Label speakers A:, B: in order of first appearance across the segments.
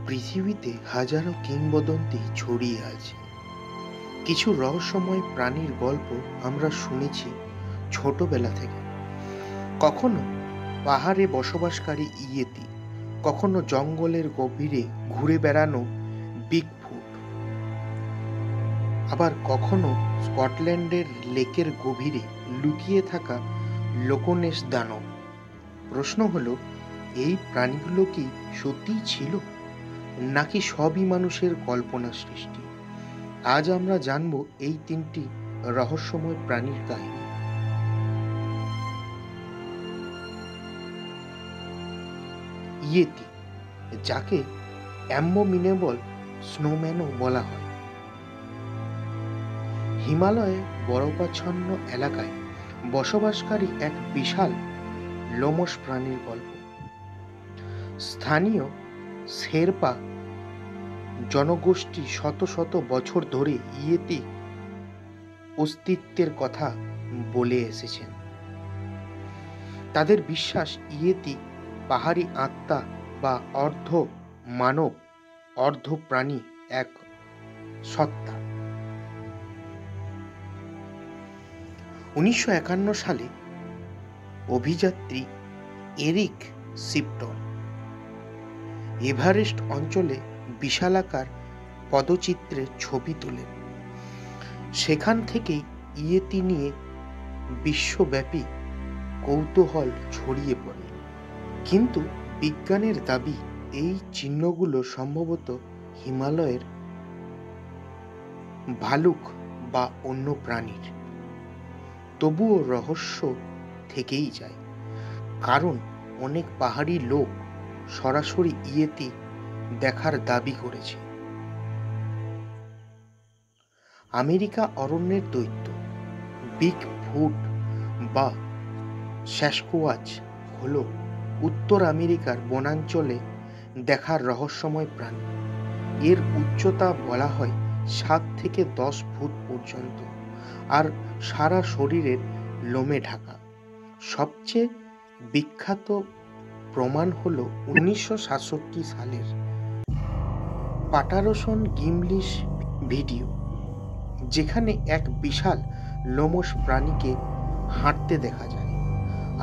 A: পৃথিবীতে হাজারো কিংবদন্তি ছড়িয়ে আছে। কিছু রহস্যময় প্রাণীর গল্প আমরা শুনেছি ছোটবেলা থেকে। কখনো পাহাড়ে বসবাসকারী ইয়েতি, কখনো জঙ্গলের গভীরে ঘুরে বেড়ানো বিগফুট, আবার কখনো স্কটল্যান্ডের লেকের গভীরে লুকিয়ে থাকা লোকনেশ দানব। প্রশ্ন হলো, এই প্রাণীগুলো কি সত্যিই ছিল, নাকি সবই মানুষের কল্পনা সৃষ্টি? আজ আমরা জানব এই তিনটি রহস্যময় প্রাণীর কাহিনী। ইয়েতি, যাকে অ্যাম্বোমিনেবল স্নোম্যানও বলা হয়, হিমালয়ে বরফাচ্ছন্ন এলাকায় বসবাসকারী এক বিশাল লোমশ প্রাণীর গল্প। স্থানীয় শেরপা জনগোষ্ঠী শত শত বছর ধরে ইয়েতি অস্তিত্বের কথা বলে এসেছেন। তাদের বিশ্বাস, ইয়েতি পাহাড়ি আত্মা বা অর্ধ মানব অর্ধ প্রাণী এক সত্তা। 1951 সালে অভিযাত্রী এরিক শিপটন এভারেস্ট অঞ্চলে বিশালাকার পদচিত্রের ছবি তোলেন। সেখান থেকেই ইয়েতি নিয়ে বিশ্বব্যাপী কৌতূহল ছড়িয়ে পড়ে। কিন্তু বিজ্ঞানের দাবি, এই চিহ্নগুলো সম্ভবত হিমালয়ের ভালুক বা অন্য প্রাণীর। তবুও রহস্য থেকেই যায়, কারণ অনেক পাহাড়ি লোক সরাসরি ইয়েতি দেখার দাবি করেছে। আমেরিকা অরণ্যের দৈত্য বিগফুট বা স্যাসকোয়াচ হল উত্তর আমেরিকার বনাঞ্চলে দেখার রহস্যময় প্রাণী। এর উচ্চতা বলা হয় 7 থেকে 10 ফুট পর্যন্ত, আর সারা শরীরের লোমে ঢাকা। সবচেয়ে বিখ্যাত প্রমাণ হল 1967 সালের পাটারসন গিমলিশ ভিডিও, যেখানে এক বিশাল লোমশ প্রাণীকে হাঁটতে দেখা যায়।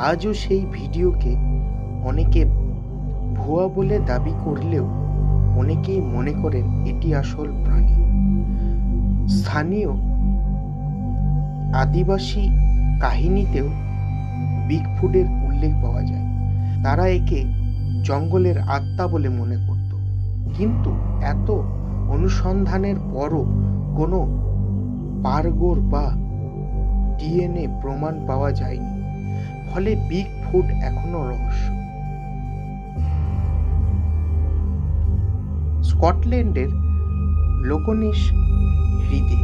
A: আজও সেই ভিডিওকে অনেকে ভুয়া বলে দাবি করলেও অনেকেই মনে করেন এটি আসল প্রাণী। স্থানীয় আদিবাসী কাহিনীতেও বিগফুটের উল্লেখ পাওয়া যায়। তারা একে জঙ্গলের আত্মা বলে মনে করত, কিন্তু এত অনুসন্ধানের পরও কোনো পারগোর বা ডিএনএ প্রমাণ পাওয়া যায়নি। ফলে বিগফুট এখনো রহস্য। স্কটল্যান্ডের লোকনেশ হ্রদে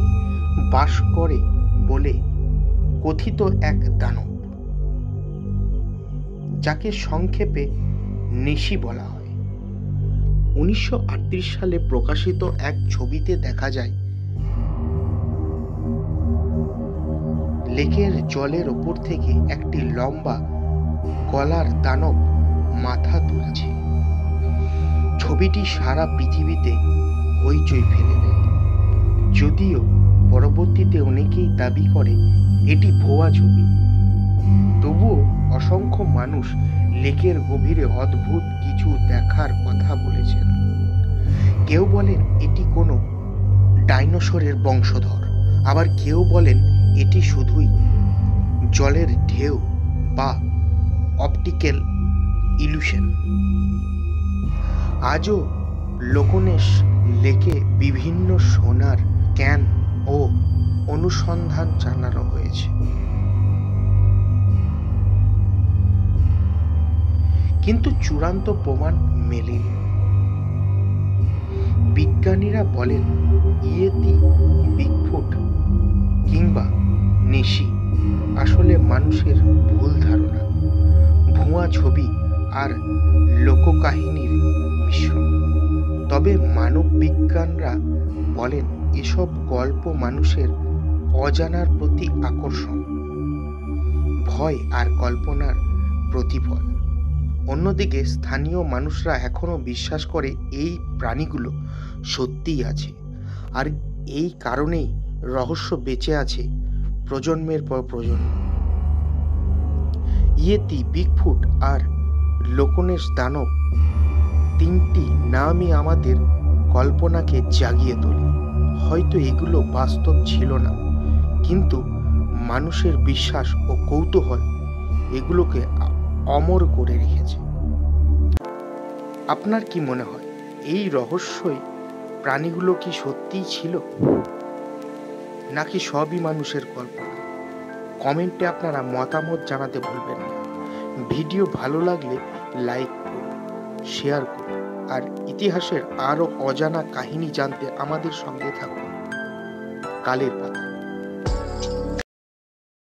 A: বাস করে বলে কথিত এক দানব, যাকে সংক্ষেপে নেশি বলা হয়। 1938 সালে প্রকাশিত এক ছবিতে দেখা যায় লেকের জলের ওপর থেকে একটি লম্বা গলার দানব মাথা তুলছে। ছবিটি সারা পৃথিবীতে হইচই ফেলে দেয়। যদিও পরবর্তীতে অনেকেই দাবি করে এটি ভুয়া ছবি, তবুও অসংখ্য মানুষ লেকের গভীরে অদ্ভুত কিছু দেখার কথা বলেছেন। কেউ বলেন এটি কোনো ডাইনোসরের বংশধর, আবার কেউ বলেন এটি শুধুই জলের ঢেউ বা অপটিক্যাল ইলুশন। আজও লোকনেশ লেকে বিভিন্ন সোনার ক্যান ও অনুসন্ধান জানানো হয়েছে, কিন্তু চূড়ান্ত প্রমাণ মেলেনি। বিজ্ঞানীরা বলেন ইয়েতি, বিগফুট কিংবা নেশি আসলে মানুষের ভুল ধারণা, ভুয়া ছবি আর লোককাহিনীর মিশ্রণ। তবে মানব বিজ্ঞানরা বলেন এসব গল্প মানুষের অজানার প্রতি আকর্ষণ, ভয় আর কল্পনার প্রতিফল। অন্যদিকে স্থানীয় মানুষরা এখনো বিশ্বাস করে এই প্রাণীগুলো সত্যিই আছে, আর এই কারণেই রহস্য বেঁচে আছে প্রজন্মের পর প্রজন্ম। ইয়েতি, বিগফুট আর লোকনেশ দানব তিনটি নামই আমাদের কল্পনাকে জাগিয়ে তোলে। হয়তো এগুলো বাস্তব ছিল না, কিন্তু মানুষের বিশ্বাস ও কৌতূহল এগুলোকে অমর করে রেখেছে। আপনার কি মনে হয় এই রহস্যই প্রাণীগুলো কি সত্যিই ছিল, নাকি সবই মানুষের কল্পনা? কমেন্টে আপনারা মতামত জানাতে ভুলবেন না। ভিডিও ভালো লাগলে লাইক করুন, শেয়ার করুন, আর ইতিহাসের আরও অজানা কাহিনী জানতে আমাদের সঙ্গে থাকুন। কালের পাতা।